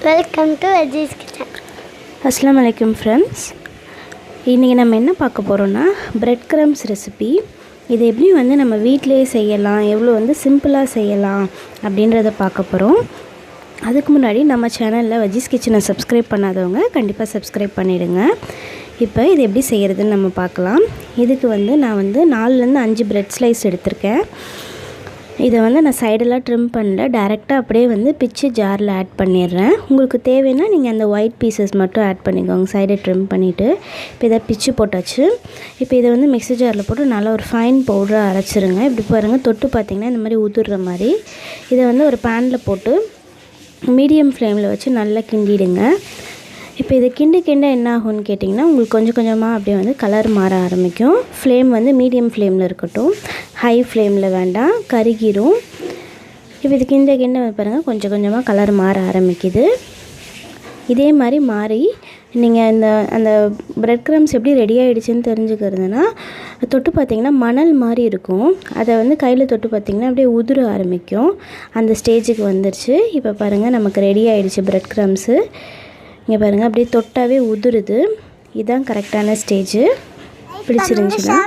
Welcome to Aziz kitchen. அஸ்ஸலாமு அலைக்கும் friends. இன்றைக்கி நம்ம என்ன பார்க்க போகிறோன்னா பிரெட் கிரம்ஸ் ரெசிபி. இது எப்படி நம்ம வீட்டிலேயே செய்யலாம், எவ்வளோ சிம்பிளாக செய்யலாம் அப்படின்றத பார்க்க போகிறோம். அதுக்கு முன்னாடி நம்ம சேனலில் அஜீஸ் கிச்சனை சப்ஸ்கிரைப் பண்ணாதவங்க கண்டிப்பாக சப்ஸ்கிரைப் பண்ணிவிடுங்க. இப்போ இது எப்படி செய்கிறதுன்னு நம்ம பார்க்கலாம். இதுக்கு நான் 4லேருந்து 5 பிரெட் ஸ்லைஸ் எடுத்திருக்கேன். இதை நான் சைடெல்லாம் ட்ரிம் பண்ணல, டைரெக்டாக அப்படியே பிச்சு ஜாரில் ஆட் பண்ணிடுறேன். உங்களுக்கு தேவைன்னா நீங்கள் அந்த ஒயிட் பீசஸ் மட்டும் ஆட் பண்ணிக்கோங்க, சைடை ட்ரிம் பண்ணிவிட்டு. இப்போ இதை பிச்சு போட்டாச்சு. இப்போ இதை மிக்ஸி ஜாரில் போட்டு நல்லா ஒரு ஃபைன் பவுடராக அரைச்சிருங்க. இப்படி பாருங்கள், தொட்டு பார்த்திங்கன்னா இந்த மாதிரி உதிர்ற மாதிரி. இதை ஒரு பேனில் போட்டு மீடியம் ஃப்ளேமில் வச்சு நல்லா கிண்டிடுங்க. இப்போ இதை கிண்ட என்ன ஆகும்னு கேட்டிங்கன்னா, உங்களுக்கு கொஞ்சம் கொஞ்சமாக அப்படியே கலர் மாற ஆரம்பிக்கும். ஃப்ளேம் மீடியம் ஃப்ளேமில் இருக்கட்டும், ஹை ஃப்ளேமில் வேண்டாம், கருகிரும். இப்போ இது கிண்ட பாருங்கள் கொஞ்சம் கொஞ்சமாக கலர் மாற ஆரம்பிக்குது. இதே மாதிரி மாறி நீங்கள் அந்த பிரெட் கிரம்ஸ் எப்படி ரெடி ஆகிடுச்சின்னு தெரிஞ்சுக்கிறதுனா, தொட்டு பார்த்திங்கன்னா மணல் மாதிரி இருக்கும். அதை கையில் தொட்டு பார்த்திங்கன்னா அப்படியே உதிர ஆரம்பிக்கும். அந்த ஸ்டேஜுக்கு வந்துருச்சு. இப்போ பாருங்கள் நமக்கு ரெடி ஆகிடுச்சு பிரெட் கிரம்ஸு. இங்கே பாருங்கள் அப்படியே தொட்டாவே உதிருது. இதுதான் கரெக்டான ஸ்டேஜு. பிடிச்சிருந்துச்சுன்னா